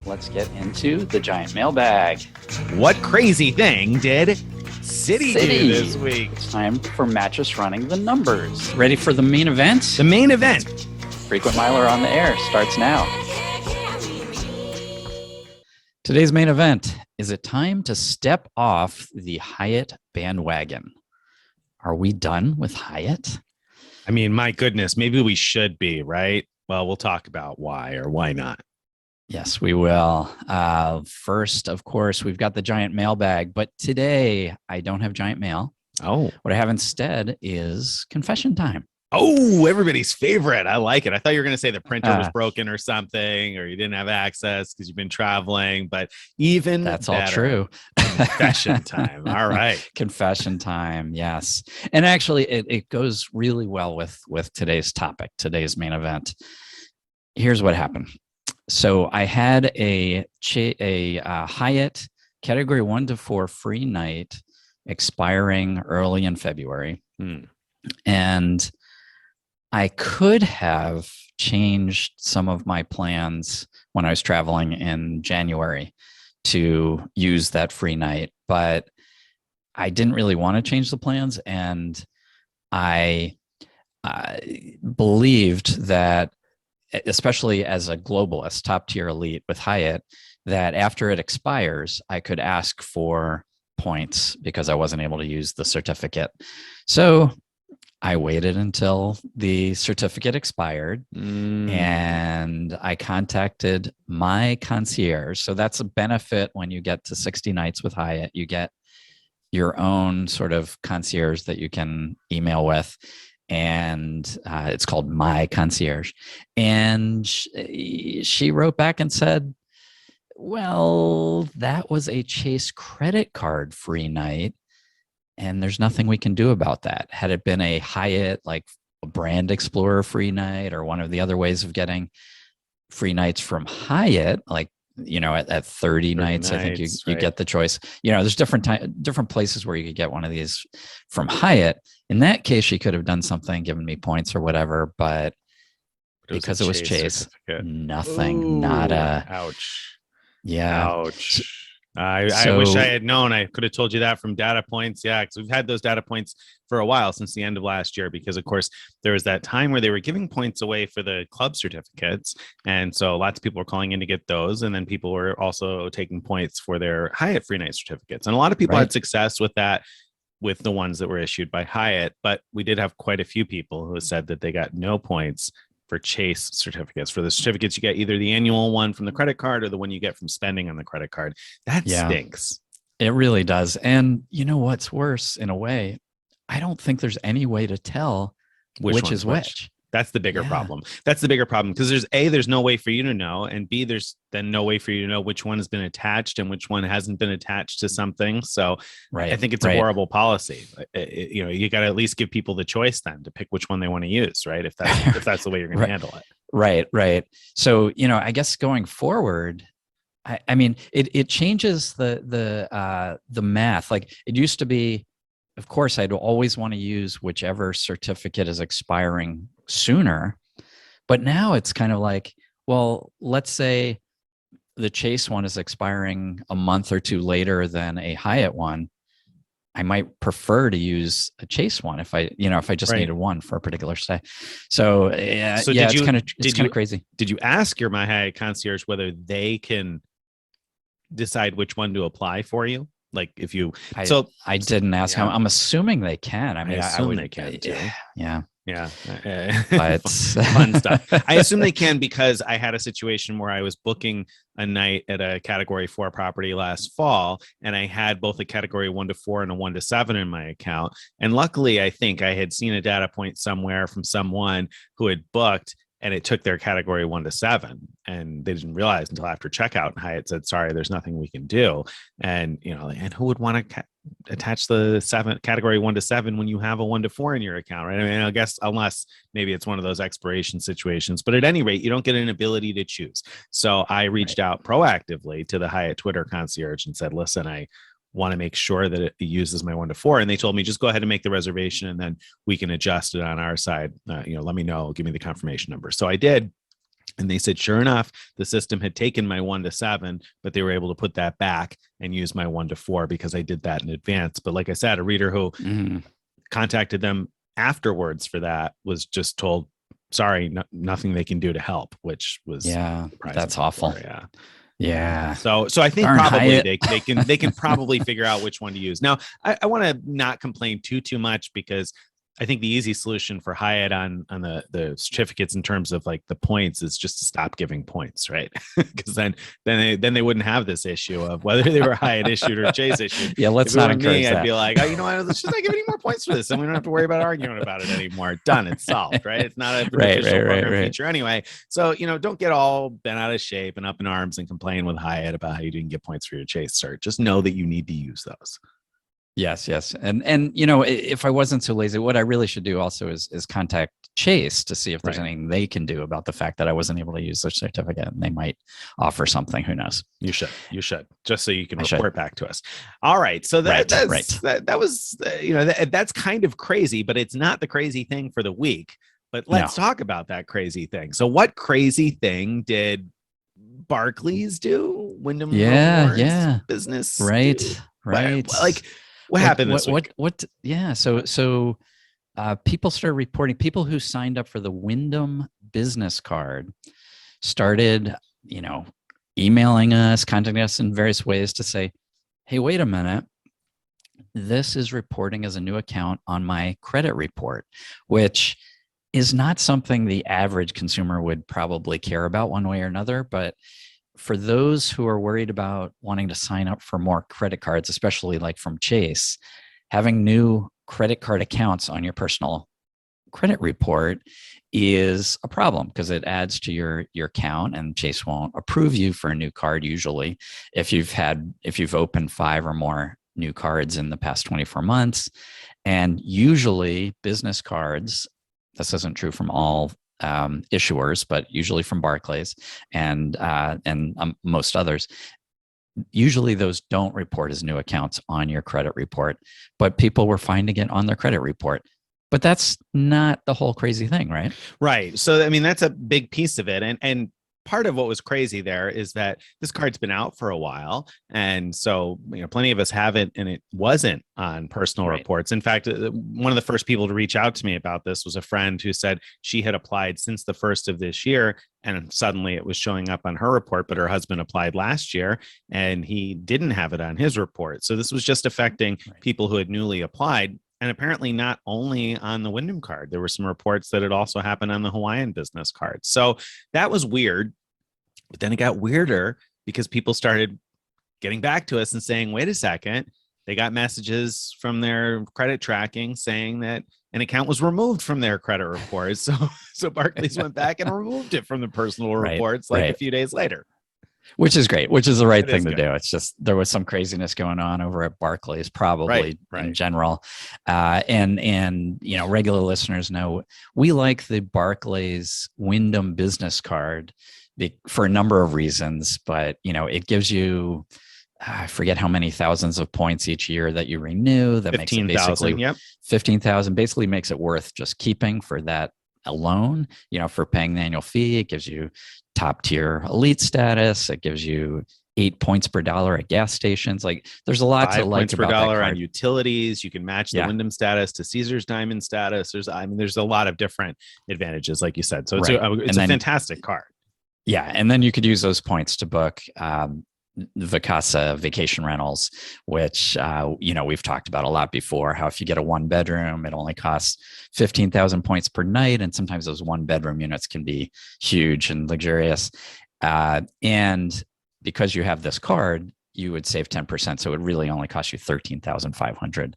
let's get into the giant mailbag. What crazy thing did City do this week? It's time for Mattress running the numbers. Ready for the main event? The main event. Frequent Miler on the air starts now. Today's main event. Is it time to step off the Hyatt bandwagon? Are we done with Hyatt? I mean, my goodness, maybe we should be, right? Well, we'll talk about why or why not. Yes, we will. First, of course, we've got the giant mailbag, but today I don't have giant mail. Oh, what I have instead is confession time. Oh, everybody's favorite. I like it. I thought you were going to say the printer was broken or something, or you didn't have access because you've been traveling, but even that's better. All true. Confession time. All right. Confession time. Yes. And actually it goes really well with today's topic, today's main event. Here's what happened. So I had a Hyatt category 1 to 4 free night expiring early in February. And I could have changed some of my plans when I was traveling in January to use that free night, but I didn't really want to change the plans. And I believed that, especially as a globalist, top tier elite with Hyatt, that after it expires, I could ask for points because I wasn't able to use the certificate. So I waited until the certificate expired and I contacted my concierge. So that's a benefit when you get to 60 nights with Hyatt. You get your own sort of concierge that you can email with. And it's called My Concierge. And she wrote back and said, well, that was a Chase credit card free night, and there's nothing we can do about that. Had it been a Hyatt, like a Brand Explorer free night, or one of the other ways of getting free nights from Hyatt, like, you know, at 30 nights, I think you get the choice. You know, there's different places where you could get one of these from Hyatt. In that case, she could have done something, given me points or whatever, but because it was Chase, nothing. Ooh, nada. Ouch. Yeah. Ouch. I wish I had known. I could have told you that from data points. Yeah, because we've had those data points for a while, since the end of last year, because of course there was that time where they were giving points away for the club certificates, and so lots of people were calling in to get those, and then people were also taking points for their Hyatt free night certificates, and a lot of people had success with that, with the ones that were issued by Hyatt. But we did have quite a few people who said that they got no points for Chase certificates. For the certificates, you get either the annual one from the credit card or the one you get from spending on the credit card. That stinks. It really does. And you know what's worse, in a way? I don't think there's any way to tell which is which. That's the bigger problem. That's the bigger problem, because there's no way for you to know, and B, there's then no way for you to know which one has been attached and which one hasn't been attached to something. So I think it's a horrible policy. You know, you got to at least give people the choice then to pick which one they want to use, right? If that's the way you're going to handle it. Right. So, you know, I guess going forward, I mean, it changes the math. Like, it used to be, of course, I'd always want to use whichever certificate is expiring sooner. But now it's kind of like, well, let's say the Chase one is expiring a month or two later than a Hyatt one. I might prefer to use a Chase one if I just needed one for a particular stay. So it's kind of crazy. Did you ask your My Hyatt concierge whether they can decide which one to apply for you? Like, if you, I didn't ask him. I'm assuming they can. I mean, I assume they can too. Yeah. But fun stuff. I assume they can, because I had a situation where I was booking a night at a category 4 property last fall, and I had both a category 1 to 4 and a 1 to 7 in my account. And luckily, I think I had seen a data point somewhere from someone who had booked, and it took their category 1 to 7, and they didn't realize until after checkout. And Hyatt said, sorry, there's nothing we can do. And, you know, and who would want to attach the category 1 to 7 when you have a 1 to 4 in your account, right? I mean, I guess unless maybe it's one of those expiration situations, but at any rate, you don't get an ability to choose. So I reached out proactively to the Hyatt Twitter concierge and said, listen, I want to make sure that it uses my 1 to 4. And they told me, just go ahead and make the reservation, and then we can adjust it on our side. Let me know, give me the confirmation number. So I did. And they said, sure enough, the system had taken my 1 to 7, but they were able to put that back and use my 1 to 4 because I did that in advance. But like I said, a reader who contacted them afterwards for that was just told, sorry, nothing they can do to help, which was that's awful. Yeah. So I think probably they can probably figure out which one to use. Now, I want to not complain too much, because I think the easy solution for Hyatt on the certificates in terms of like the points is just to stop giving points, right? Because then they wouldn't have this issue of whether they were Hyatt issued or Chase issued. Yeah, let's not encourage that. I'd be like, oh, you know what? Let's just not give any more points for this, and we don't have to worry about arguing about it anymore. Done. It's solved, right? It's not a beneficial program feature anyway. So don't get all bent out of shape and up in arms and complain with Hyatt about how you didn't get points for your Chase cert. Just know that you need to use those. Yes. And if I wasn't so lazy, what I really should do also is contact Chase to see if there's anything they can do about the fact that I wasn't able to use their certificate, and they might offer something. Who knows? You should, just so you can report back to us. All right. So that was that's kind of crazy, but it's not the crazy thing for the week. But let's talk about that crazy thing. So what crazy thing did Barclays do? Wyndham business, right? Like, what happened this week? So people started reporting. People who signed up for the Wyndham business card started, emailing us, contacting us in various ways to say, hey, wait a minute. This is reporting as a new account on my credit report, which is not something the average consumer would probably care about one way or another. But for those who are worried about wanting to sign up for more credit cards, especially like from Chase, having new credit card accounts on your personal credit report is a problem, because it adds to your account, and Chase won't approve you for a new card usually if you've opened 5 or more new cards in the past 24 months. And usually business cards, this isn't true from all issuers, but usually from Barclays and most others, usually those don't report as new accounts on your credit report, but people were finding it on their credit report. But that's not the whole crazy thing, right? Right. So, I mean, that's a big piece of it. And part of what was crazy there is that this card's been out for a while. And so, plenty of us have it, and it wasn't on personal reports. In fact, one of the first people to reach out to me about this was a friend who said she had applied since the first of this year, and suddenly it was showing up on her report, but her husband applied last year and he didn't have it on his report. So this was just affecting people who had newly applied. And apparently not only on the Wyndham card, there were some reports that it also happened on the Hawaiian business card. So that was weird. But then it got weirder because people started getting back to us and saying, wait a second, they got messages from their credit tracking saying that an account was removed from their credit report. So Barclays went back and removed it from the personal reports a few days later. Which is great, which is the right thing to do. It's just there was some craziness going on over at Barclays, probably in general. And regular listeners know we like the Barclays Wyndham business card for a number of reasons, but it gives you I forget how many thousands of points each year that you renew. That 15, makes it basically 15,000. Basically makes it worth just keeping for that alone. For paying the annual fee, it gives you top tier elite status. It gives you 8 points per dollar at gas stations. Like there's a lot to like about that card. 5 points per dollar on utilities. You can match the Wyndham status to Caesar's Diamond status. There's a lot of different advantages, like you said. So it's a fantastic card. Yeah, and then you could use those points to book Vacasa vacation rentals, which we've talked about a lot before. How if you get a 1-bedroom, it only costs 15,000 points per night, and sometimes those 1-bedroom units can be huge and luxurious. And because you have this card, you would save 10%, so it really only costs you 13,500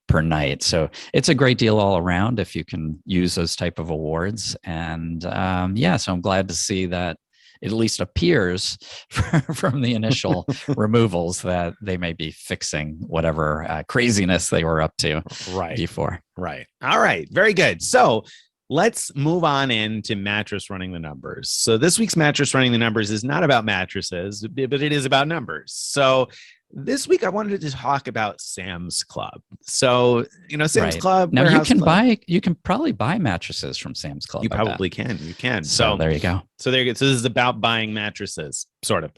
per night. So it's a great deal all around if you can use those type of awards. And so I'm glad to see that it at least appears from the initial removals that they may be fixing whatever craziness they were up to before. Right. All right. Very good. So let's move on into Mattress running the numbers. So this week's Mattress running the numbers is not about mattresses, but it is about numbers. So this week I wanted to talk about Sam's Club. So, Sam's Club. Now you can probably buy mattresses from Sam's Club. You probably can. You can. So there you go. So there you go. So this is about buying mattresses, sort of,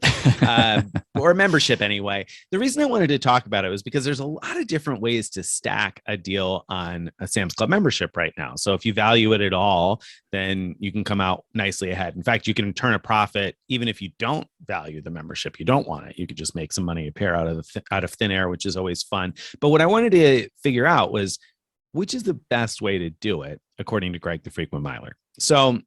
or membership anyway. The reason I wanted to talk about it was because there's a lot of different ways to stack a deal on a Sam's Club membership right now. So if you value it at all, then you can come out nicely ahead. In fact, you can turn a profit even if you don't value the membership. You don't want it. You could just make some money appear out of thin air, which is always fun. But what I wanted to figure out was which is the best way to do it, according to Greg, the frequent miler. So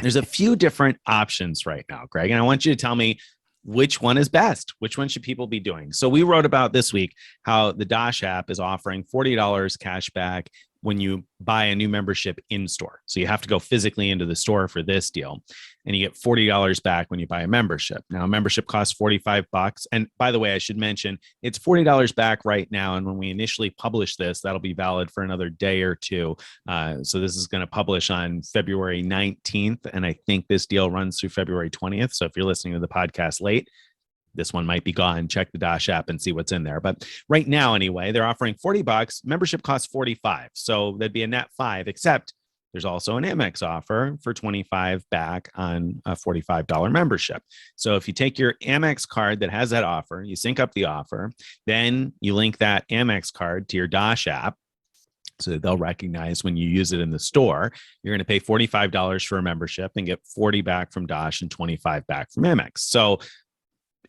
there's a few different options right now, Greg, and I want you to tell me which one is best. Which one should people be doing? So we wrote about this week how the Dosh app is offering $40 cash back when you buy a new membership in store. So you have to go physically into the store for this deal, and you get $40 back when you buy a membership. Now, a membership costs $45. And by the way, I should mention it's $40 back right now. And when we initially publish this, that'll be valid for another day or two. So this is going to publish on February 19th. And I think this deal runs through February 20th. So if you're listening to the podcast late, this one might be gone. Check the Dosh app and see what's in there. But right now, anyway, they're offering $40. Membership costs $45. So that'd be a net $5, except there's also an Amex offer for $25 back on a $45 membership. So if you take your Amex card that has that offer, you sync up the offer, then you link that Amex card to your Dosh app, so they'll recognize when you use it in the store, you're going to pay $45 for a membership and get 40 back from Dosh and 25 back from Amex. So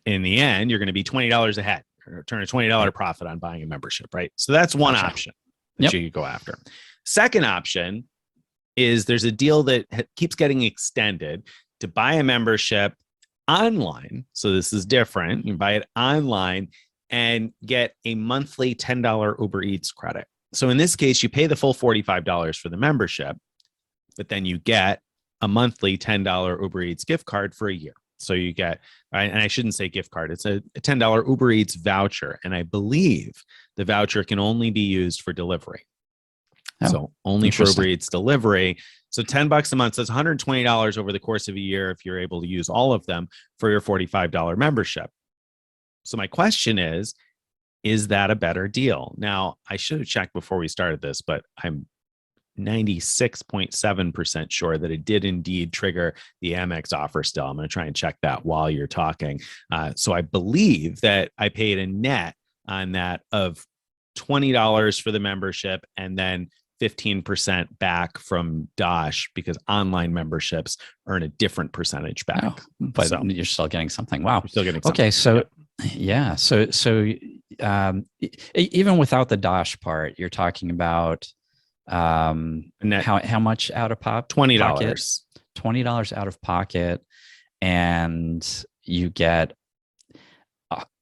in the end, you're going to be $20 ahead, or turn a $20 profit on buying a membership, right? So that's one option that you could go after. Second option is there's a deal that keeps getting extended to buy a membership online. So this is different. You buy it online and get a monthly $10 Uber Eats credit. So in this case, you pay the full $45 for the membership, but then you get a monthly $10 Uber Eats gift card for a year. So you get, right, and I shouldn't say gift card, it's a $10 Uber Eats voucher. And I believe the voucher can only be used for delivery. So only for Uber Eats delivery. So $10 a month, so that's $120 over the course of a year if you're able to use all of them for your $45 membership. So my question is that a better deal? Now, I should have checked before we started this, but I'm 96.7% sure that it did indeed trigger the Amex offer still. I'm going to try and check that while you're talking. So I believe that I paid a net on that of $20 for the membership and then 15% back from Dosh, because online memberships earn a different percentage back. Oh, but so, you're still getting something. Wow. You're still getting something. Okay. So yeah. So even without the Dosh part, you're talking about how much out of $20. $20 out of pocket, and you get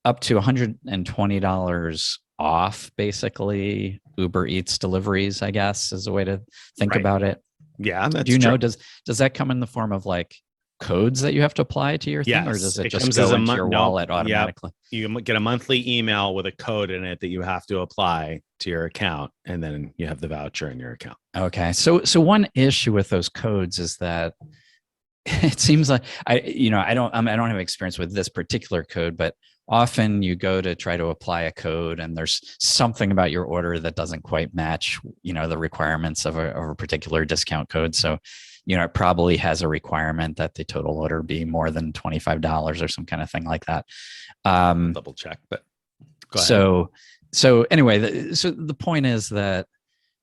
up to $120 off, basically Uber Eats deliveries, I guess, is a way to think about it. Yeah, that's do you true. know, does that come in the form of like codes that you have to apply to your thing, or does it just go into your wallet automatically? You get a monthly email with a code in it that you have to apply to your account, and then you have the voucher in your account. Okay. So one issue with those codes is that it seems like I don't have experience with this particular code, but often you go to try to apply a code and there's something about your order that doesn't quite match, the requirements of a particular discount code. So, it probably has a requirement that the total order be more than $25 or some kind of thing like that. Double check, but go ahead. So anyway, the point is that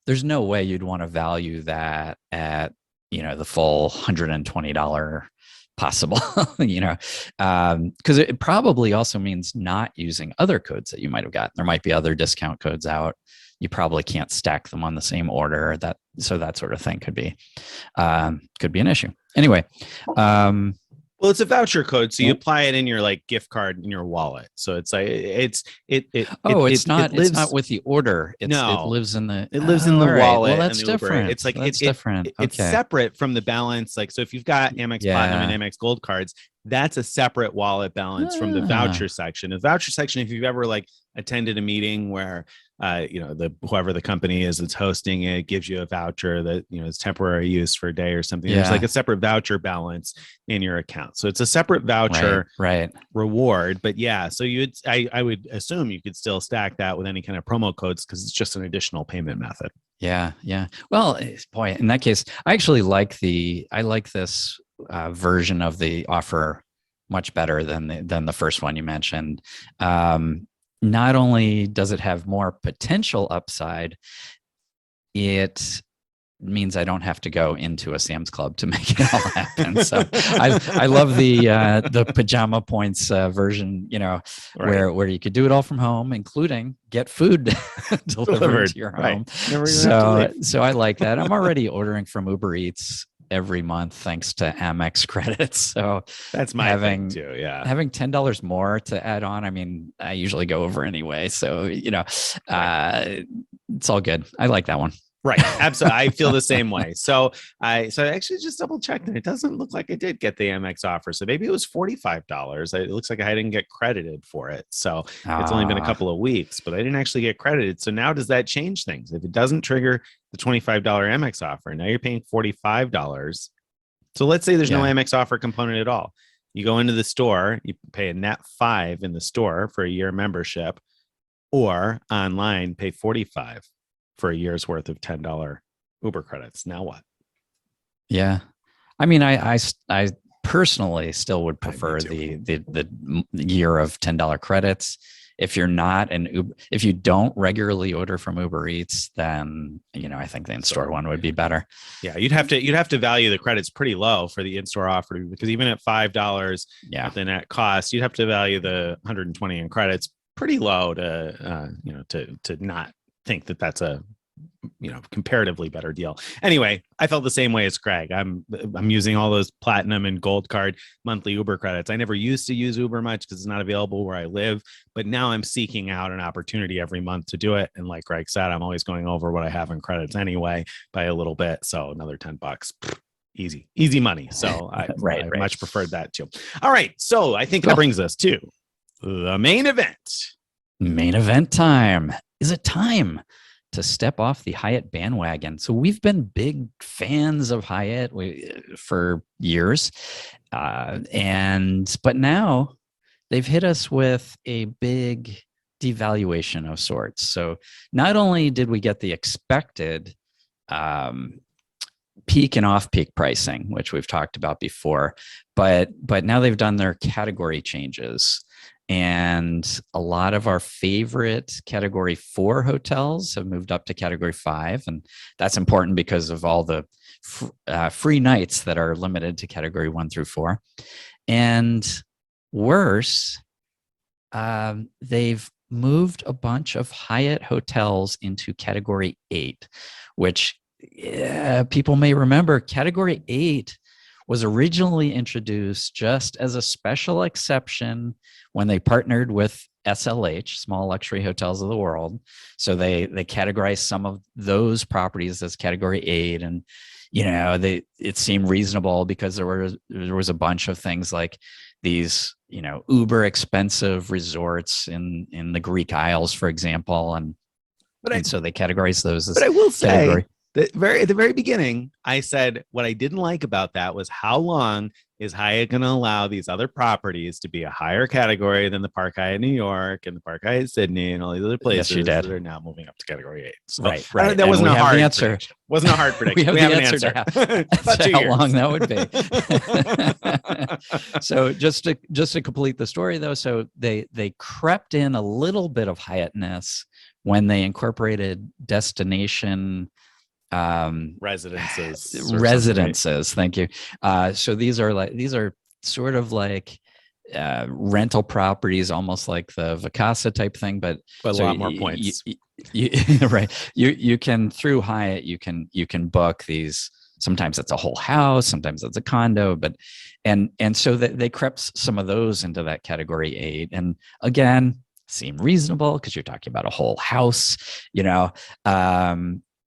there's no way you'd want to value that at, the full $120 possible, because it probably also means not using other codes that you might have gotten. There might be other discount codes out. You probably can't stack them on the same order. So that sort of thing could be an issue. Anyway, well, it's a voucher code, so you apply it in your gift card in your wallet. So it's like it's not with the order. It lives in the wallet. Well, that's different. It's like that's different. It's separate from the balance. So if you've got Amex Platinum and Amex Gold cards, that's a separate wallet balance from the voucher section. The voucher section, if you've ever attended a meeting where whoever the company is that's hosting it gives you a voucher that is temporary use for a day or something. There's a separate voucher balance in your account. So it's a separate voucher reward. But so I would assume you could still stack that with any kind of promo codes because it's just an additional payment method. Yeah. Well, boy, in that case, I actually like this version of the offer much better than the first one you mentioned. Not only does it have more potential upside, it means I don't have to go into a Sam's Club to make it all happen. So I love the pajama points version, you know, Right. where you could do it all from home, including get food delivered to your home. So I like that. I'm already ordering from Uber Eats every month thanks to Amex credits. So that's my thing too. Yeah. Having $10 more to add on. I mean, I usually go over anyway. So, you know, it's all good. I like that one. Right. Absolutely. I feel the same way. So I actually just double checked and it doesn't look like I did get the Amex offer. So maybe it was $45. It looks like I didn't get credited for it. So it's only been a couple of weeks, but I didn't actually get credited. So now does that change things? If it doesn't trigger the $25 Amex offer, now you're paying $45. So let's say there's no Amex offer component at all. You go into the store, you pay a net $5 in the store for a year membership, or online pay $45 for a year's worth of $10 Uber credits. Now what? Yeah. I mean, I personally still would prefer the year of $10 credits. If you're not if you don't regularly order from Uber Eats, then, you know, I think the in-store one would be better. Yeah. You'd have to value the credits pretty low for the in-store offer, because even at $5 at the net cost, you'd have to value the 120 in credits pretty low to, you know, to not think that that's a, you know, comparatively better deal. Anyway, I felt the same way as Craig. I'm using all those platinum and gold card monthly Uber credits. I never used to use Uber much because it's not available where I live, but now I'm seeking out an opportunity every month to do it. And like Craig said, I'm always going over what I have in credits anyway by a little bit. So another $10, easy money. So I much preferred that too. All right. So I think that brings us to the main event. Main event time. Is it time to step off the Hyatt bandwagon? So we've been big fans of Hyatt for years, but now they've hit us with a big devaluation of sorts. So not only did we get the expected peak and off-peak pricing, which we've talked about before, but now they've done their category changes. And a lot of our favorite category 4 hotels have moved up to category 5. And that's important because of all the free nights that are limited to category 1 through 4. And worse, they've moved a bunch of Hyatt hotels into category 8, which people may remember. Category 8 was originally introduced just as a special exception when they partnered with SLH, Small Luxury Hotels of the World. So they categorized some of those properties as category 8, and you know, it seemed reasonable because there was a bunch of things like these, you know, uber expensive resorts in the Greek Isles, for example, and so they categorized those as. But I will say, at the very beginning, I said what I didn't like about that was how long is Hyatt going to allow these other properties to be a higher category than the Park Hyatt New York and the Park Hyatt Sydney and all these other places that are now moving up to category 8. So, right. That wasn't a hard answer. Wasn't a hard prediction. we have an answer. To how long that would be. So just to complete the story, though, so they crept in a little bit of Hyattness when they incorporated destination residences. Thank you. So these are sort of like rental properties, almost like the Vacasa type thing, but a lot more points. Right. You can, through Hyatt, you can book these. Sometimes it's a whole house, sometimes it's a condo, but and so they crept some of those into that category 8, and again, seem reasonable because you're talking about a whole house, you know.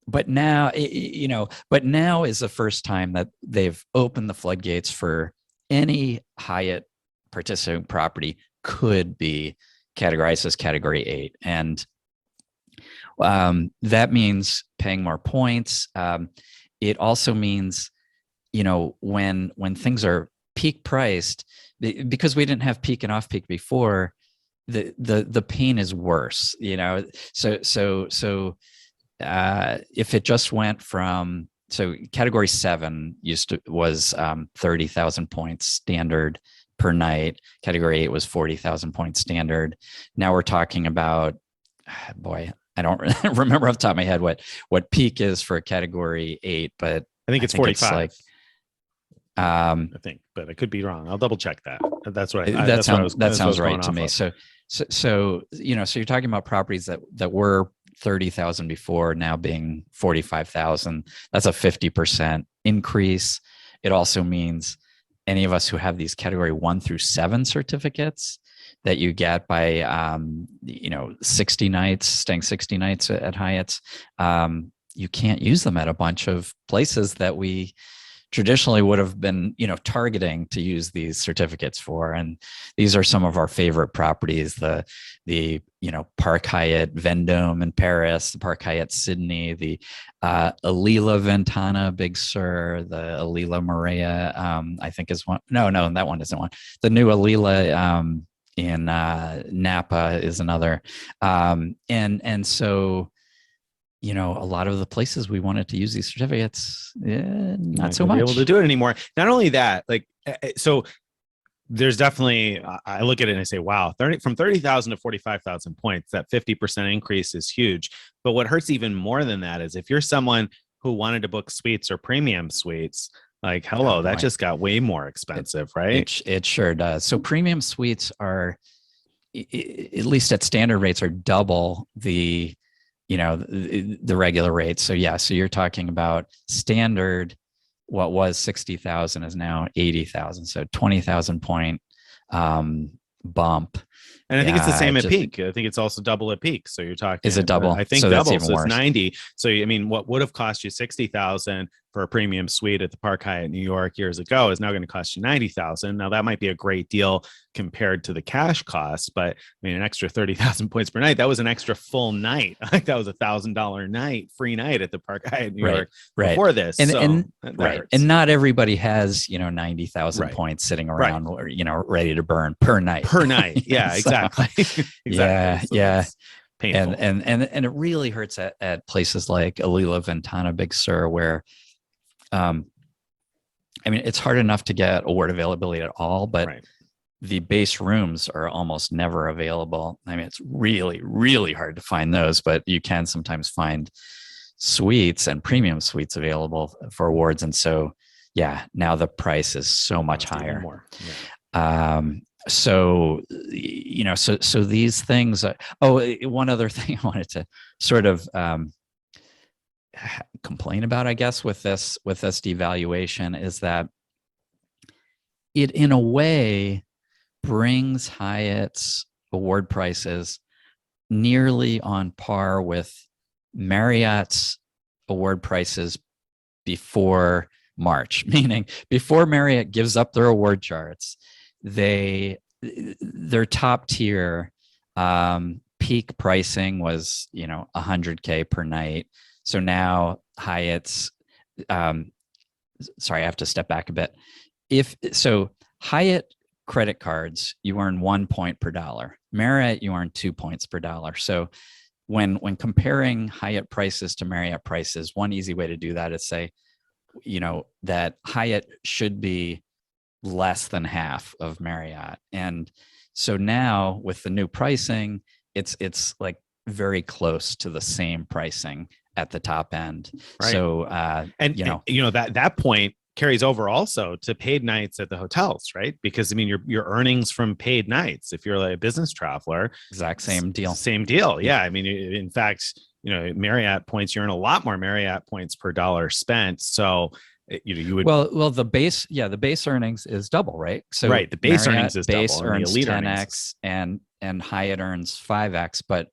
But now is the first time that they've opened the floodgates for any Hyatt participating property could be categorized as category 8. And that means paying more points. It also means, you know, when things are peak priced, because we didn't have peak and off peak before, the pain is worse, you know. So if it just went from so category 7 was 30,000 points standard per night. Category 8 was 40,000 points standard. Now we're talking about, boy, I don't remember off the top of my head what peak is for category 8, but I think it's 45. It's I think, but I could be wrong. I'll double check that. That's what that sounds right to me. So you're talking about properties that were 30,000 before, now being 45,000. That's a 50% increase. It also means any of us who have these category 1 through 7 certificates that you get by 60 nights, staying 60 nights at Hyatt's, you can't use them at a bunch of places that we traditionally would have been, targeting to use these certificates for. And these are some of our favorite properties: the Park Hyatt Vendôme in Paris, the Park Hyatt Sydney, the Alila Ventana Big Sur, the Alila Maria, I think is one. No, that one isn't one. The new Alila in Napa is another. And so, a lot of the places we wanted to use these certificates, not so much. Be able to do it anymore. Not only that, so there's definitely, I look at it and I say, wow, from 30,000 to 45,000 points, that 50% increase is huge. But what hurts even more than that is if you're someone who wanted to book suites or premium suites, that just got way more expensive, right? It sure does. So premium suites are, at least at standard rates, are double the regular rate. So so you're talking about standard, what was 60,000 is now 80,000. So 20,000 point bump. And I think it's the same at peak. I think it's also double at peak. So you're talking, is it double? I think so double. So it's 90. So what would have cost you 60,000 for a premium suite at the Park Hyatt New York years ago is now going to cost you 90,000. Now that might be a great deal compared to the cash cost, but an extra 30,000 points per night, that was an extra full night. That was $1,000 free night at the Park Hyatt New York before this. And not everybody has, 90,000 points sitting around, ready to burn per night. Yeah, exactly. Exactly. Yeah. Painful. And it really hurts at places like Alila Ventana Big Sur, where it's hard enough to get award availability at all, but the base rooms are almost never available. It's really, really hard to find those, but you can sometimes find suites and premium suites available for awards. And so, now the price is so much higher. More. Yeah. So these things. One other thing I wanted to sort of complain about, I guess, with this devaluation is that it, in a way, brings Hyatt's award prices nearly on par with Marriott's award prices before March, meaning before Marriott gives up their award charts, their top tier peak pricing was $100K per night. So now Hyatt's sorry, I have to step back a bit. Hyatt credit cards, you earn 1 point per dollar. Marriott, you earn 2 points per dollar. So when comparing Hyatt prices to Marriott prices, one easy way to do that is say, that Hyatt should be less than half of Marriott. And so now with the new pricing, it's like very close to the same pricing at the top end. Right. So, that point carries over also to paid nights at the hotels, right? Because your earnings from paid nights, if you're like a business traveler, exact same deal. Yeah. In fact, Marriott points, you earn a lot more Marriott points per dollar spent. So you would, the base earnings is double, right? So the base earnings is base double, earns and the elite 10x and Hyatt earns 5x, but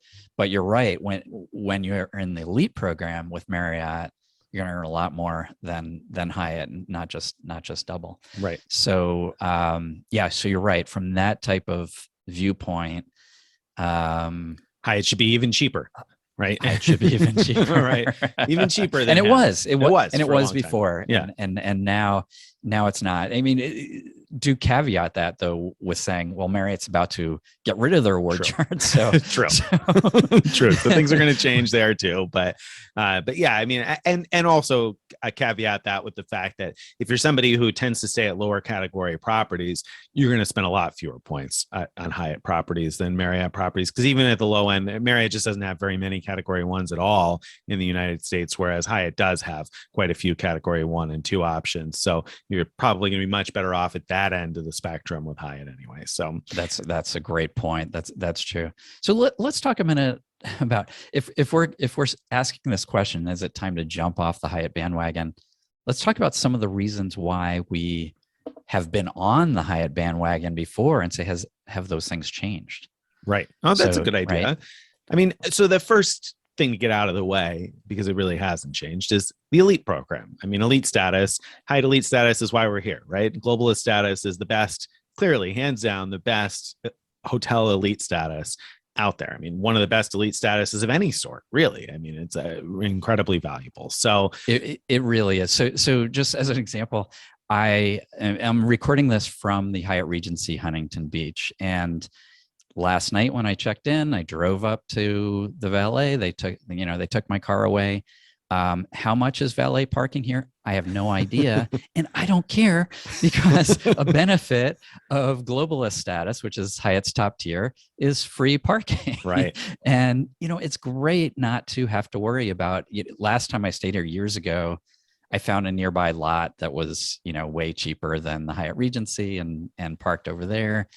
you're right, when you're in the elite program with Marriott, you're gonna earn a lot more than Hyatt, not just double. Right. So so you're right, from that type of viewpoint, Hyatt should be even cheaper. Right. It should be even cheaper. Right. Even cheaper than it was before. Yeah. And now it's not. do caveat that though with saying, well, Marriott's about to get rid of their award chart. So true. True. So things are going to change there too. But yeah, I mean, and also I caveat that with the fact that if you're somebody who tends to stay at lower category properties, you're going to spend a lot fewer points on Hyatt properties than Marriott properties. Because even at the low end, Marriott just doesn't have very many category ones at all in the United States, whereas Hyatt does have quite a few category 1 and 2 options. So you're probably going to be much better off at that end of the spectrum with Hyatt anyway. So that's a great point. That's true. So let's talk a minute about if we're asking this question, is it time to jump off the Hyatt bandwagon? Let's talk about some of the reasons why we have been on the Hyatt bandwagon before and say, have those things changed? Right. Oh, that's a good idea. Right? I mean, so the first thing to get out of the way, because it really hasn't changed, is the elite program. I mean, elite status, Hyatt elite status is why we're here, right? Globalist status is the best, clearly, hands down, the best hotel elite status out there. I mean, one of the best elite statuses of any sort, really. I mean, it's incredibly valuable. So it really is. So just as an example, I am recording this from the Hyatt Regency Huntington Beach, and last night when I checked in, I drove up to the valet. They took my car away. How much is valet parking here? I have no idea. And I don't care, because a benefit of globalist status, which is Hyatt's top tier, is free parking. Right. And, it's great not to have to worry about it. Last time I stayed here years ago, I found a nearby lot that was, way cheaper than the Hyatt Regency and parked over there.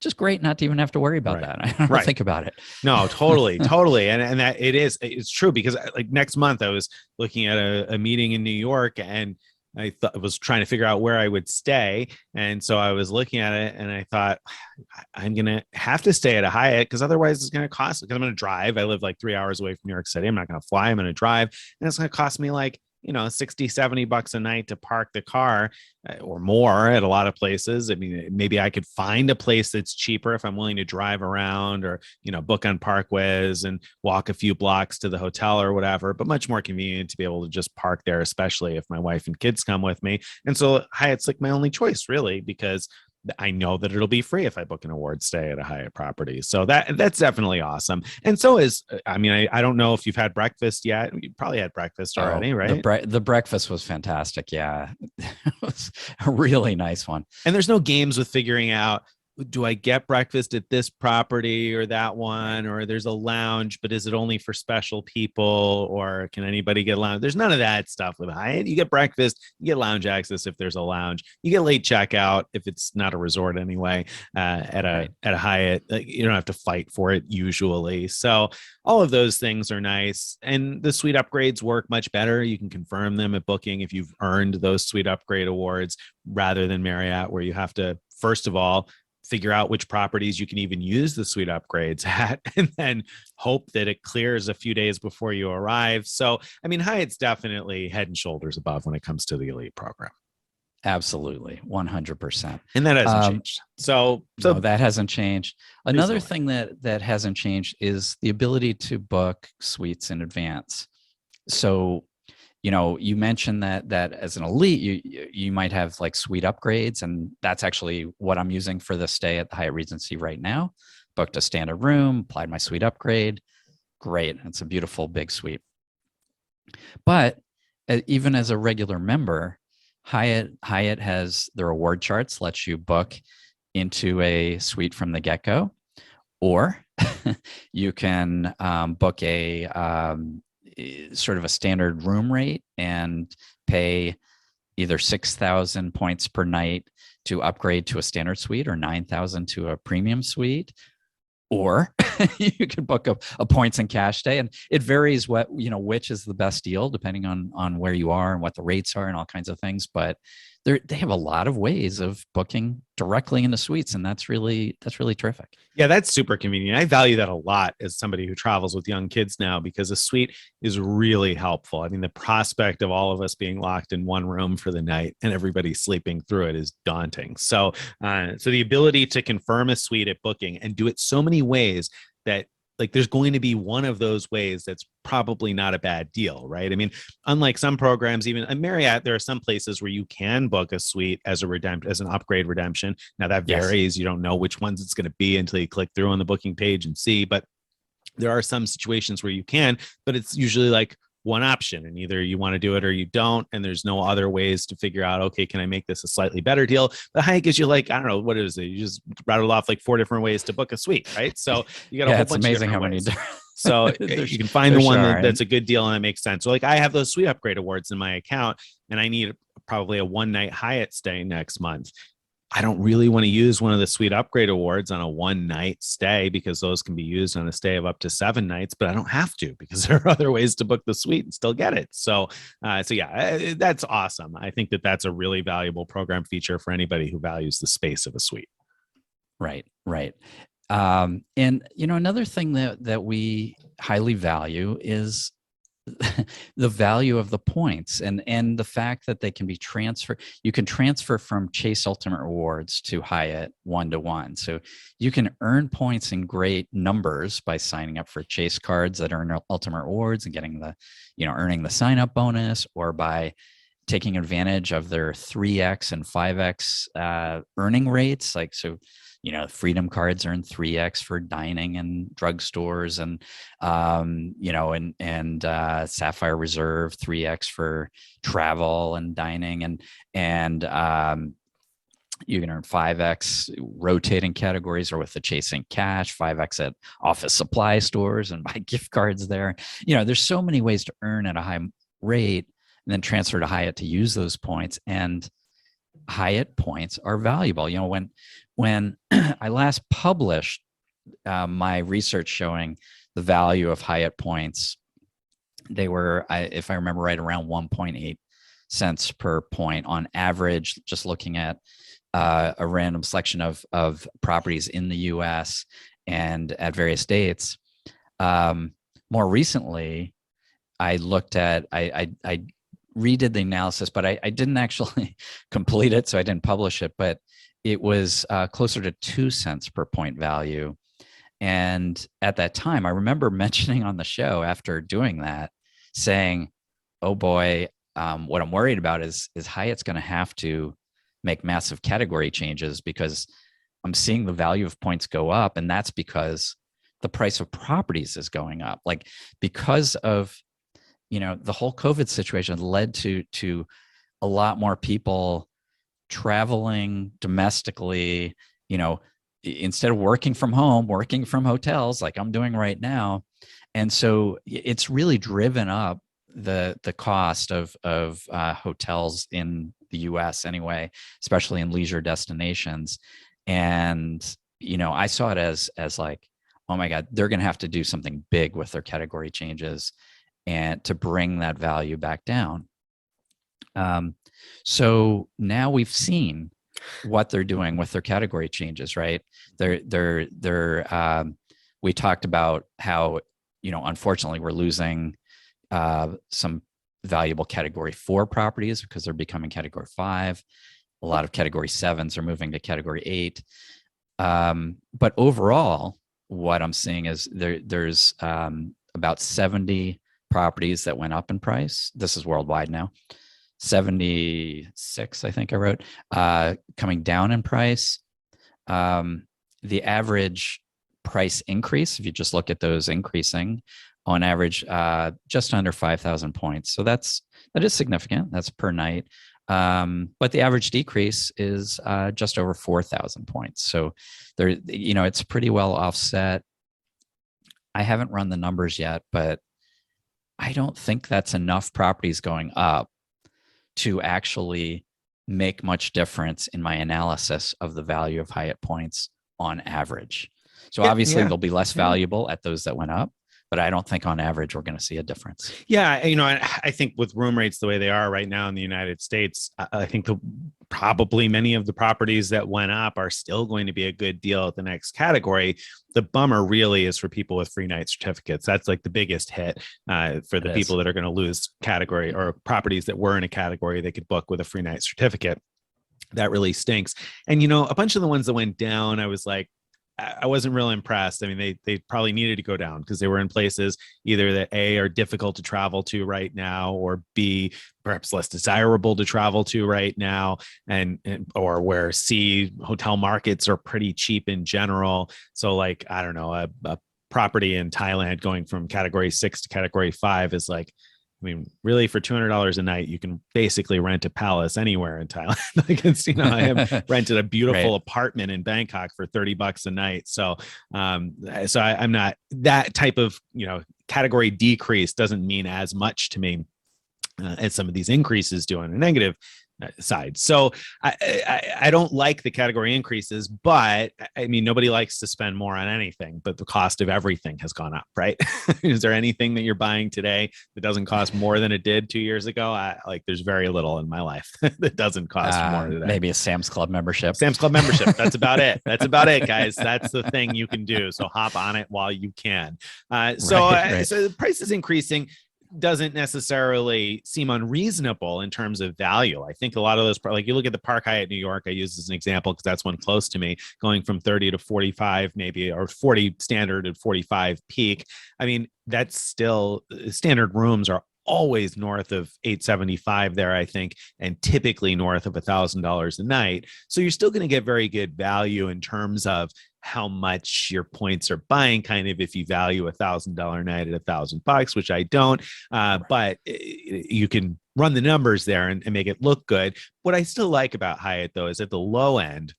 Just great not to even have to worry about that. I don't think about it. No, totally. And that it's true, because like next month I was looking at a meeting in New York, and I was trying to figure out where I would stay. And so I was looking at it and I thought, I'm going to have to stay at a Hyatt, because otherwise it's going to cost, because I'm going to drive. I live like 3 hours away from New York City. I'm not going to fly. I'm going to drive, and it's going to cost me like, $60-$70 a night to park the car, or more at a lot of places. I mean, maybe I could find a place that's cheaper if I'm willing to drive around, or, book on Parkways and walk a few blocks to the hotel or whatever, but much more convenient to be able to just park there, especially if my wife and kids come with me. And so Hyatt's like my only choice, really, because I know that it'll be free if I book an award stay at a Hyatt property. So that's definitely awesome. And so I don't know if you've had breakfast yet. You probably had breakfast already, right? The breakfast was fantastic. Yeah. It was a really nice one. And there's no games with figuring out, do I get breakfast at this property or that one, or there's a lounge, but is it only for special people, or can anybody get lounge? There's none of that stuff with Hyatt. You get breakfast, you get lounge access if there's a lounge, you get late checkout if it's not a resort anyway. At a Hyatt, you don't have to fight for it usually. So all of those things are nice, and the suite upgrades work much better. You can confirm them at booking if you've earned those suite upgrade awards, rather than Marriott, where you have to, first of all, figure out which properties you can even use the suite upgrades at, and then hope that it clears a few days before you arrive. So, I mean, Hyatt's definitely head and shoulders above when it comes to the elite program. Absolutely. 100%. And that hasn't changed. So no, that hasn't changed. Another thing that hasn't changed is the ability to book suites in advance. So, you mentioned that as an elite, you might have like suite upgrades, and that's actually what I'm using for the stay at the Hyatt Regency right now. Booked a standard room, applied my suite upgrade. Great. It's a beautiful big suite. But even as a regular member, Hyatt has their award charts, lets you book into a suite from the get-go, or you can book a sort of a standard room rate and pay either 6,000 points per night to upgrade to a standard suite, or 9,000 to a premium suite, or you could book a points and cash day. And it varies which is the best deal depending on where you are and what the rates are and all kinds of things. But they have a lot of ways of booking directly into suites, and that's really terrific. Yeah, that's super convenient. I value that a lot as somebody who travels with young kids now, because a suite is really helpful. I mean, the prospect of all of us being locked in one room for the night and everybody sleeping through it is daunting. So the ability to confirm a suite at booking and do it so many ways that, like, there's going to be one of those ways that's probably not a bad deal, right? I mean, unlike some programs, even at Marriott, there are some places where you can book a suite as as an upgrade redemption. Now that varies. You don't know which ones it's going to be until you click through on the booking page and see, but there are some situations where you can, but it's usually like one option, and either you want to do it or you don't, and there's no other ways to figure out, okay, can I make this a slightly better deal? But Hyatt gives you like, I don't know, what is it, you just rattled off like 4 different ways to book a suite, right? So you got a whole bunch of different ways. So you can find the one that's a good deal and it makes sense. So like I have those suite upgrade awards in my account, and I need probably a 1-night Hyatt stay next month. I don't really want to use one of the suite upgrade awards on a 1-night stay, because those can be used on a stay of up to 7 nights, but I don't have to, because there are other ways to book the suite and still get it. So yeah, that's awesome. I think that that's a really valuable program feature for anybody who values the space of a suite. Right. And another thing that we highly value is the value of the points, and the fact that they can be transferred. You can transfer from Chase Ultimate Rewards to Hyatt 1-to-1. So you can earn points in great numbers by signing up for Chase cards that earn Ultimate Rewards and getting earning the sign up bonus, or by taking advantage of their 3x and 5x earning rates. Like, so Freedom cards earn 3x for dining and drugstores, and Sapphire Reserve 3x for travel and dining, and you can earn 5x rotating categories, or with the Chasing Cash, 5x at office supply stores, and buy gift cards there. There's so many ways to earn at a high rate, and then transfer to Hyatt to use those points. And Hyatt points are valuable. When I last published my research showing the value of Hyatt points, they were, if I remember right, around 1.8 cents per point on average, just looking at a random selection of properties in the US and at various dates. More recently, I looked at, I redid the analysis, but I didn't actually complete it, so I didn't publish it, but it was closer to 2 cents per point value. And at that time, I remember mentioning on the show after doing that, saying, oh boy, what I'm worried about is Hyatt's going to have to make massive category changes, because I'm seeing the value of points go up. And that's because the price of properties is going up. Like, because of, the whole COVID situation led to a lot more people traveling domestically, instead of working from home, working from hotels like I'm doing right now. And so it's really driven up the cost of hotels in the US anyway, especially in leisure destinations. And, I saw it as like, oh my God, they're going to have to do something big with their category changes and to bring that value back down. So now we've seen what they're doing with their category changes, right? We talked about how, unfortunately we're losing some valuable category 4 properties because they're becoming category 5. A lot of category 7s are moving to category 8. But overall, what I'm seeing is there's about 70 properties that went up in price. This is worldwide now. 76, I think I wrote, coming down in price. The average price increase, if you just look at those increasing, on average, just under 5,000 points. So that is significant. That's per night. But the average decrease is just over 4,000 points. So there, it's pretty well offset. I haven't run the numbers yet, but I don't think that's enough properties going up to actually make much difference in my analysis of the value of Hyatt points on average. So obviously they'll be less valuable at those that went up, but I don't think on average we're going to see a difference. Yeah, I think with room rates the way they are right now in the United States, I think probably many of the properties that went up are still going to be a good deal at the next category. The bummer really is for people with free night certificates. That's like the biggest hit for the people that are going to lose category, or properties that were in a category they could book with a free night certificate. That really stinks. And, a bunch of the ones that went down, I was like, I wasn't real impressed. I mean, they probably needed to go down because they were in places either that A, are difficult to travel to right now, or B, perhaps less desirable to travel to right now, and or where C, hotel markets are pretty cheap in general. So like, I don't know, a property in Thailand going from category 6 to category 5 is like, I mean, really, for $200 a night, you can basically rent a palace anywhere in Thailand. Like, it's, I have rented a beautiful apartment in Bangkok for $30 a night. So, I'm not that type of, category decrease doesn't mean as much to me as some of these increases do on a negative side. So I don't like the category increases, but I mean, nobody likes to spend more on anything, but the cost of everything has gone up, right? Is there anything that you're buying today that doesn't cost more than it did 2 years ago? There's very little in my life that doesn't cost more today. Maybe a Sam's Club membership. Sam's Club membership. That's about it. That's about it, guys. That's the thing you can do. So hop on it while you can. So the price is increasing doesn't necessarily seem unreasonable in terms of value. I think a lot of those, like you look at the Park Hyatt New York, I use as an example because that's one close to me, going from 30 to 45 maybe, or 40 standard and 45 peak. I mean, that's still, standard rooms are always north of 875 there, I think, and typically north of $1,000 a night. So you're still going to get very good value in terms of how much your points are buying, kind of, if you value $1,000 night at $1,000, which I don't, but you can run the numbers there and make it look good. What I still like about Hyatt, though, is at the low end,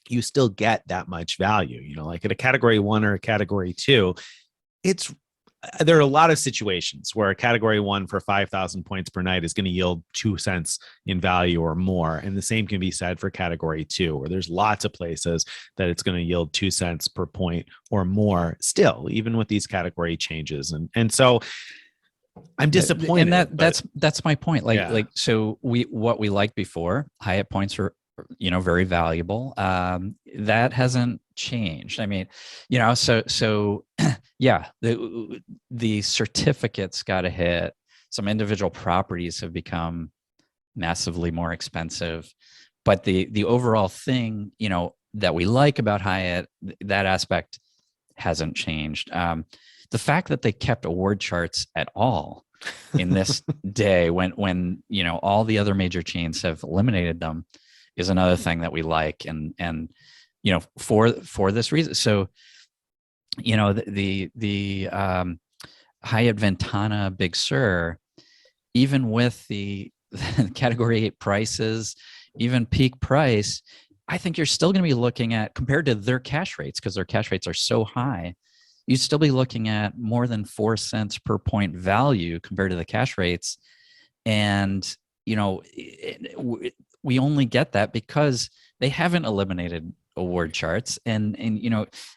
you still get that much value. Like at a category 1 or a category 2, there are a lot of situations where a category 1 for 5,000 points per night is going to yield 2 cents in value or more. And the same can be said for category 2, where there's lots of places that it's going to yield 2 cents per point or more still, even with these category changes. And so I'm disappointed. And that's my point. So what we liked before, Hyatt points were, very valuable. That hasn't changed. I mean, so yeah, the certificates got to hit. Some individual properties have become massively more expensive, but the overall thing, that we like about Hyatt, that aspect hasn't changed. The fact that they kept award charts at all in this day when all the other major chains have eliminated them is another thing that we like, and for this reason. So the Hyatt Ventana Big Sur, even with the category 8 prices, even peak price, I think you're still going to be looking at, compared to their cash rates, because their cash rates are so high, you'd still be looking at more than 4 cents per point value compared to the cash rates. And we only get that because they haven't eliminated award charts, and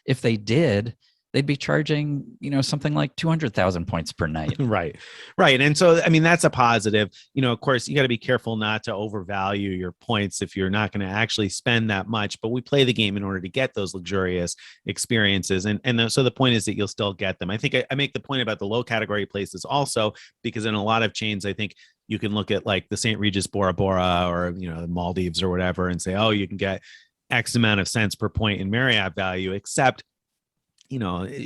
if they did, they'd be charging something like 200,000 points per night. Right. And so, I mean, that's a positive. Of course, you got to be careful not to overvalue your points if you're not going to actually spend that much, but we play the game in order to get those luxurious experiences. So the point is that you'll still get them. I think I make the point about the low category places also, because in a lot of chains, I think you can look at like the St. Regis Bora Bora or, the Maldives or whatever, and say, oh, you can get X amount of cents per point in Marriott value, except,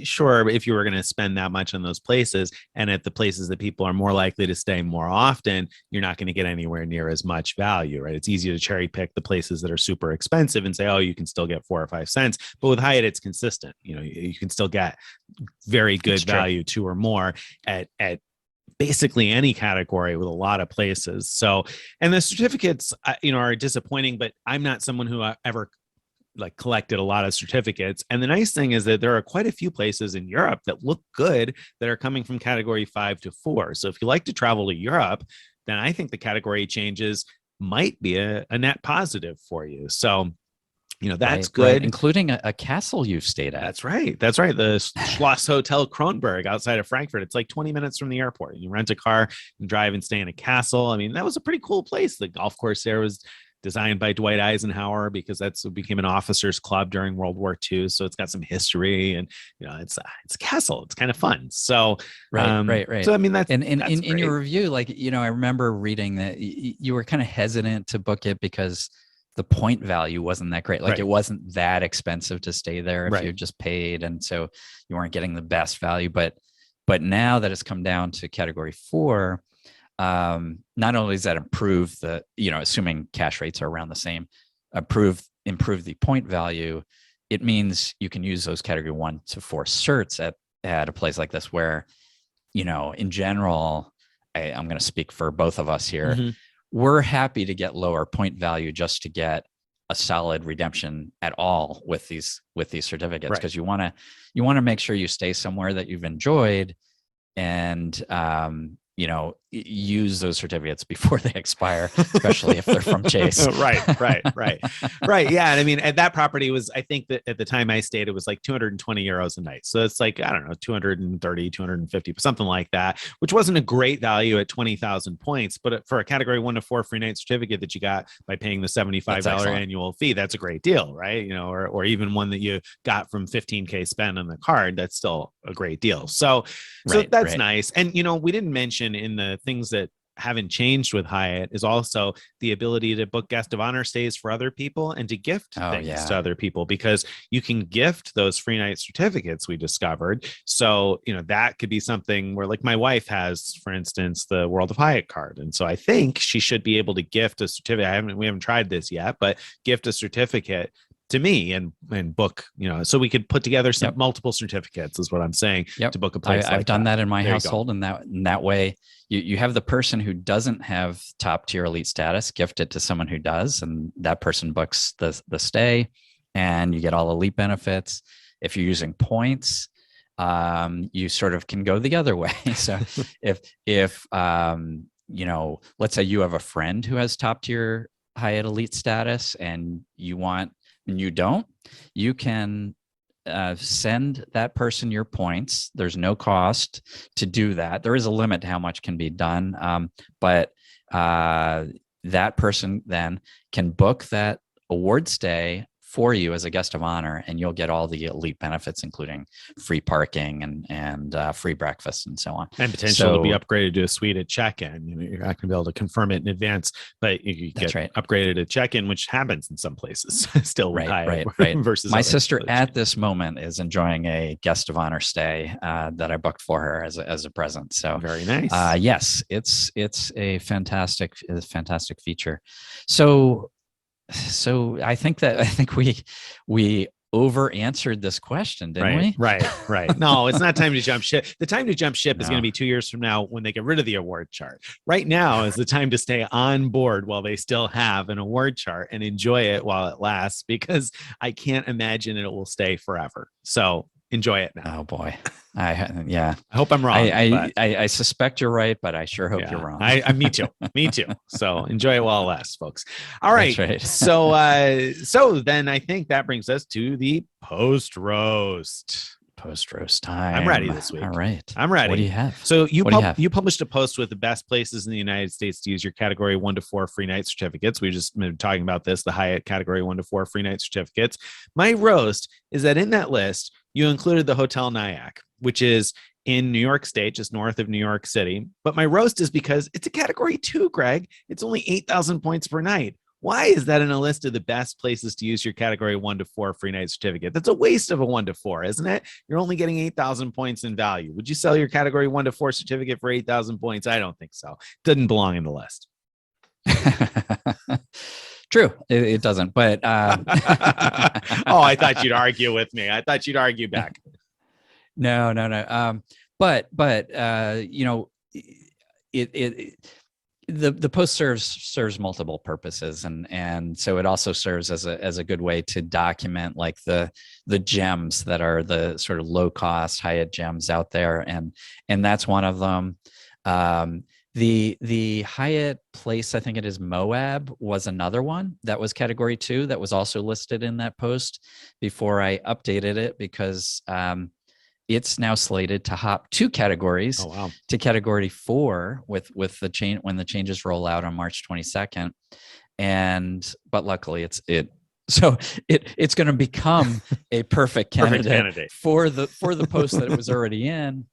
sure, if you were going to spend that much on those places, and at the places that people are more likely to stay more often, you're not going to get anywhere near as much value, right? It's easy to cherry pick the places that are super expensive and say, oh, you can still get 4 or 5 cents. But with Hyatt, it's consistent. You can still get very good value, 2 or more at basically any category with a lot of places. So, and the certificates, are disappointing, but I'm not someone who ever collected a lot of certificates. And the nice thing is that there are quite a few places in Europe that look good that are coming from category 5 to 4. So if you like to travel to Europe, then I think the category changes might be a net positive for you. So, that's good. Right. Including a castle you've stayed at. That's right. The Schloss Hotel Kronberg outside of Frankfurt. It's like 20 minutes from the airport. You rent a car and drive and stay in a castle. I mean, that was a pretty cool place. The golf course there was designed by Dwight Eisenhower, because that's what became an officers club during World War II. So it's got some history, and it's a castle. It's kind of fun. So right. So I mean, that's in your review, I remember reading that you were kind of hesitant to book it because the point value wasn't that great. Like Right. it wasn't that expensive to stay there if Right. you just paid, and so you weren't getting the best value. But now that it's come down to category 4, not only does that improve the, assuming cash rates are around the same, improve the point value, it means you can use those category 1 to 4 certs at a place like this where, in general, I'm going to speak for both of us here. Mm-hmm. We're happy to get lower point value just to get a solid redemption at all with these certificates, because you want to make sure you stay somewhere that you've enjoyed, and use those certificates before they expire, especially if they're from Chase. Right. Yeah. And I mean, at that property was, I think that at the time I stayed, it was like 220 euros a night. So it's like, I don't know, 230, 250, something like that, which wasn't a great value at 20,000 points, but for a category 1 to 4 free night certificate that you got by paying the $75 annual fee, that's a great deal, right? Or even one that you got from 15K spend on the card, that's still a great deal. So that's nice. And, we didn't mention in the things that haven't changed with Hyatt is also the ability to book guest of honor stays for other people and to gift things to other people, because you can gift those free night certificates we discovered. So, that could be something where, like, my wife has, for instance, the World of Hyatt card. And so I think she should be able to gift a certificate. We haven't tried this yet, but gift a certificate to me and book, so we could put together some multiple certificates is what I'm saying, to book a place. I've done that in my household, and that way you have the person who doesn't have top tier elite status gift it to someone who does, and that person books the stay, and you get all elite benefits. If you're using points, you sort of can go the other way. So if let's say you have a friend who has top tier Hyatt elite status and you don't, you can send that person your points. There's no cost to do that. There is a limit to how much can be done, but that person then can book that award stay for you as a guest of honor, and you'll get all the elite benefits, including free parking and free breakfast and so on. And potential to be upgraded to a suite at check-in. You're not going to be able to confirm it in advance, but you get upgraded at check-in, which happens in some places still. Right. Versus my sister at this moment is enjoying a guest of honor stay that I booked for her as a present. So very nice. Yes, it's a fantastic feature. So I think we over answered this question, didn't we? Right. No, it's not time to jump ship. The time to jump ship is going to be 2 years from now when they get rid of the award chart. Right now is the time to stay on board while they still have an award chart and enjoy it while it lasts, because I can't imagine it will stay forever. So enjoy it now. Oh boy. I hope I'm wrong. I suspect you're right, but I sure hope you're wrong. Me too. So enjoy it while it lasts, folks. All right. That's right. So then I think that brings us to the post roast time. I'm ready this week. All right. I'm ready. What do you have? So you published a post with the best places in the United States to use your category 1 to 4 free night certificates. We've just been talking about this, the Hyatt category 1 to 4 free night certificates. My roast is that in that list, you included the Hotel Nyack, which is in New York State, just north of New York City. But my roast is because it's a category 2, Greg. It's only 8,000 points per night. Why is that in a list of the best places to use your category 1 to 4 free night certificate? That's a waste of a 1 to 4, isn't it? You're only getting 8,000 points in value. Would you sell your category 1 to 4 certificate for 8,000 points? I don't think so. Doesn't belong in the list. True. It doesn't, but oh, I thought you'd argue with me. I thought you'd argue back. No. But the post serves multiple purposes, and so it also serves as a good way to document like the gems that are the sort of low cost Hyatt gems out there, and that's one of them. The Hyatt place, I think it is Moab, was another one that was category 2 that was also listed in that post before I updated it, because it's now slated to hop 2 categories to category 4 with the change when the changes roll out on March 22nd. But luckily it's going to become a perfect candidate for the post that it was already in.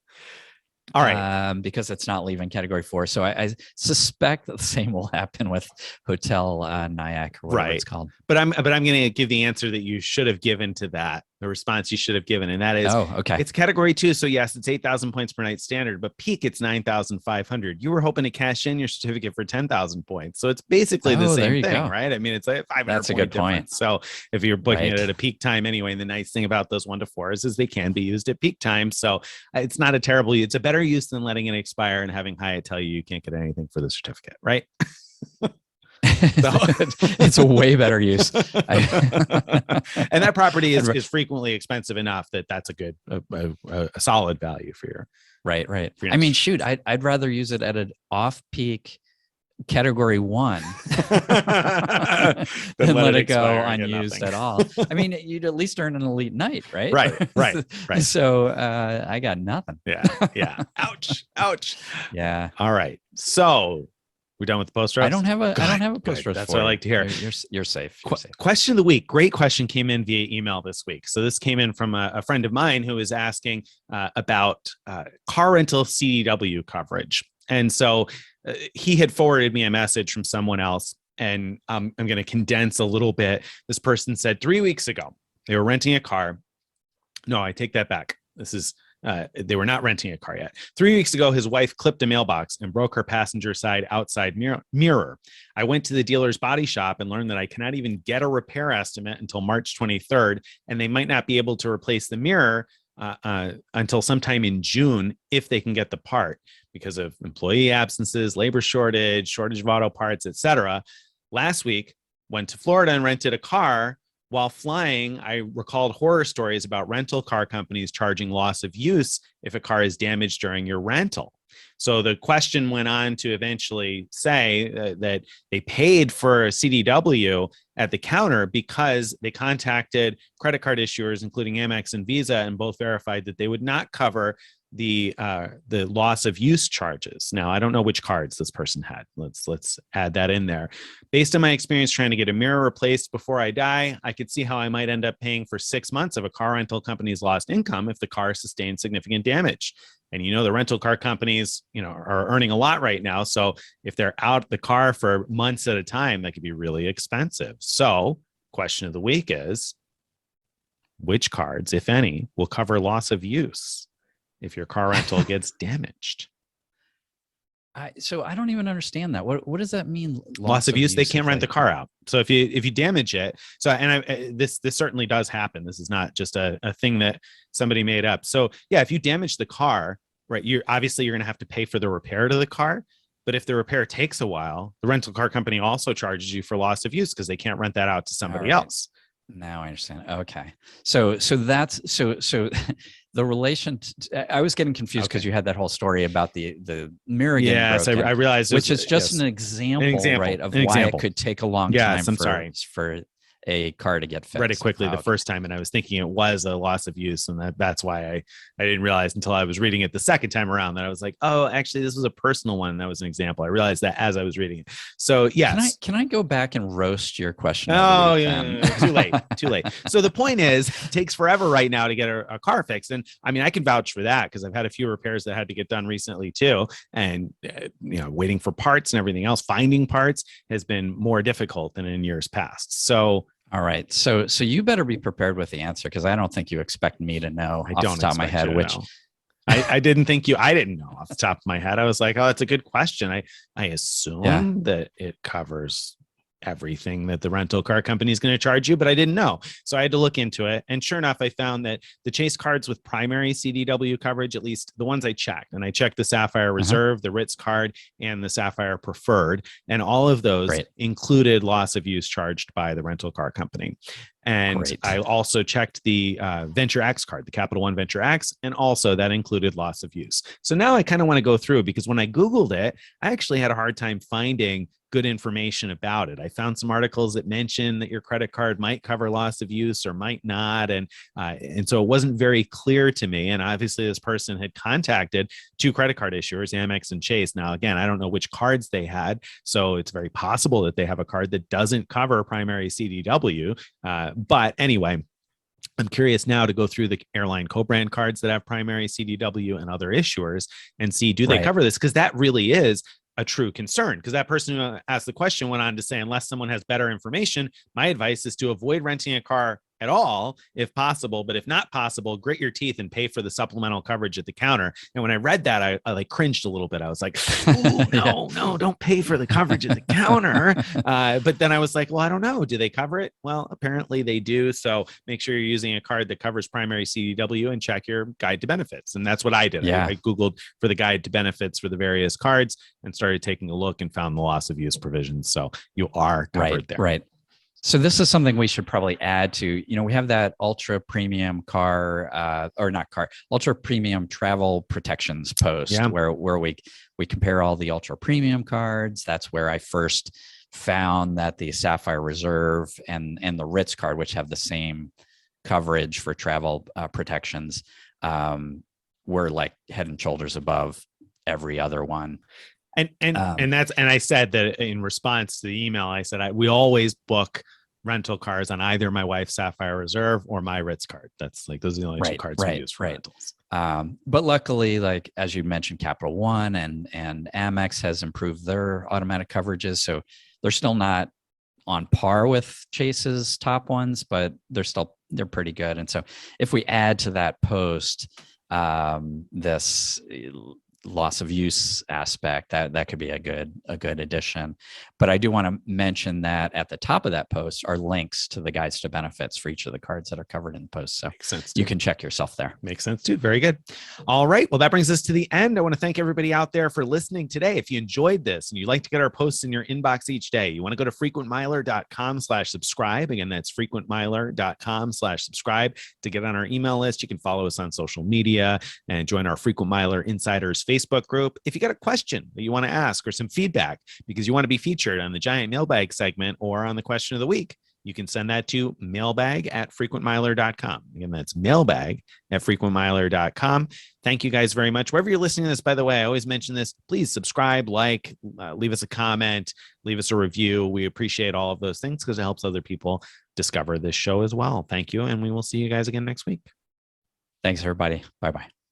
All right. Because it's not leaving category 4. So I suspect that the same will happen with Hotel Nyack or whatever it's called. But I'm going to give the answer that you should have given to that, the response you should have given. And that is, it's category 2. So yes, it's 8,000 points per night standard, but peak it's 9,500. You were hoping to cash in your certificate for 10,000 points. So it's basically the same thing, right? I mean, it's like 500 That's a good point. So if you're booking it at a peak time anyway, and the nice thing about those 1-to-4s is they can be used at peak time. So it's not a terrible, it's a better use than letting it expire and having Hyatt tell you can't get anything for the certificate, right? It's a way better use. And that property is frequently expensive enough that that's a good, a solid value for your. Right. For your I mean, shoot, I'd rather use it at an off-peak category 1 than let it go unused at all. I mean, you'd at least earn an elite night, right? Right. So I got nothing. Yeah. Ouch. Yeah. All right. So we're done with the post roast. I don't have a post roast. That's what I like to hear. You're safe. Question of the week. Great question came in via email this week. So this came in from a friend of mine who is asking about car rental CDW coverage. And so he had forwarded me a message from someone else, and I'm going to condense a little bit. This person said 3 weeks ago, they were renting a car. No, I take that back. They were not renting a car yet. 3 weeks ago, his wife clipped a mailbox and broke her passenger side outside mirror. I went to the dealer's body shop and learned that I cannot even get a repair estimate until March 23rd, and they might not be able to replace the mirror until sometime in June if they can get the part because of employee absences, labor shortage of auto parts, etc. Last week, went to Florida and rented a car. While flying, I recalled horror stories about rental car companies charging loss of use if a car is damaged during your rental. So the question went on to eventually say that they paid for a CDW at the counter because they contacted credit card issuers, including Amex and Visa, and both verified that they would not cover the loss of use charges. Now, I don't know which cards this person had. Let's add that in there. Based on my experience trying to get a mirror replaced before I die, I could see how I might end up paying for 6 months of a car rental company's lost income if the car sustained significant damage. And the rental car companies, are earning a lot right now. So if they're out the car for months at a time, that could be really expensive. So question of the week is, which cards, if any, will cover loss of use if your car rental gets damaged? So I don't even understand that. What does that mean? Loss of use? They can't rent the car out. So if you damage it, this certainly does happen. This is not just a thing that somebody made up. So yeah, if you damage the car, right, you're going to have to pay for the repair to the car. But if the repair takes a while, the rental car company also charges you for loss of use because they can't rent that out to somebody else. Now I understand. Okay. So that's the relation. I was getting confused because you had that whole story about the mirror. Yes, I realized, which is just an example, right, of why it could take a long time. For a car to get fixed. Read it quickly the first time, and I was thinking it was a loss of use, and that's why I didn't realize until I was reading it the second time around that I was like, oh, actually, this was a personal one. And that was an example. I realized that as I was reading it. So yes, can I go back and roast your question? Oh yeah, too late. So the point is, it takes forever right now to get a car fixed, and I mean I can vouch for that because I've had a few repairs that had to get done recently too, and waiting for parts and everything else, finding parts has been more difficult than in years past. So. All right. So you better be prepared with the answer because I don't think you expect me to know off the top of my head, which I didn't know off the top of my head. I was like, oh, that's a good question. I assume that it covers everything that the rental car company is going to charge you, but I didn't know. So I had to look into it. And sure enough, I found that the Chase cards with primary CDW coverage, at least the ones I checked, and I checked the Sapphire Reserve, the Ritz card, and the Sapphire Preferred, and all of those included loss of use charged by the rental car company. And I also checked the Venture X card, the Capital One Venture X, and also that included loss of use. So now I kind of want to go through because when I Googled it, I actually had a hard time finding good information about it. I found some articles that mention that your credit card might cover loss of use or might not. And so it wasn't very clear to me. And obviously this person had contacted two credit card issuers, Amex and Chase. Now, again, I don't know which cards they had. So it's very possible that they have a card that doesn't cover primary CDW. But anyway, I'm curious now to go through the airline co-brand cards that have primary CDW and other issuers and see, do they cover this? Because that really is a true concern. Because that person who asked the question went on to say, unless someone has better information, my advice is to avoid renting a car at all if possible, but if not possible, grit your teeth and pay for the supplemental coverage at the counter. And when I read that, I like cringed a little bit. I was like, oh, no, don't pay for the coverage at the counter. But then I was like, well, I don't know, do they cover it? Well, apparently they do. So make sure you're using a card that covers primary CDW and check your guide to benefits. And that's what I did. I Googled for the guide to benefits for the various cards and started taking a look and found the loss of use provisions. So you are covered there. Right. So this is something we should probably add to, we have that ultra premium ultra premium travel protections post where we compare all the ultra premium cards. That's where I first found that the Sapphire Reserve and the Ritz card, which have the same coverage for travel protections, were like head and shoulders above every other one. And I said that in response to the email, I said, we always book rental cars on either my wife's Sapphire Reserve or my Ritz card. That's like, those are the only two cards we use for rentals. But luckily, like, as you mentioned, Capital One and Amex has improved their automatic coverages. So they're still not on par with Chase's top ones, but they're pretty good. And so if we add to that post, this loss of use aspect, that could be a good addition. But I do want to mention that at the top of that post are links to the guides to benefits for each of the cards that are covered in the post. So makes sense, you can check yourself there. Makes sense too. Very good. All right. Well, that brings us to the end. I want to thank everybody out there for listening today. If you enjoyed this and you'd like to get our posts in your inbox each day, you want to go to frequentmiler.com/subscribe. Again, that's frequentmiler.com/subscribe to get on our email list. You can follow us on social media and join our Frequent Miler Insiders Facebook group. If you got a question that you want to ask or some feedback because you want to be featured on the Giant Mailbag segment or on the question of the week, you can send that to mailbag@frequentmiler.com. Again, that's mailbag@frequentmiler.com. Thank you guys very much. Wherever you're listening to this, by the way, I always mention this. Please subscribe, leave us a comment, leave us a review. We appreciate all of those things because it helps other people discover this show as well. Thank you. And we will see you guys again next week. Thanks, everybody. Bye-bye.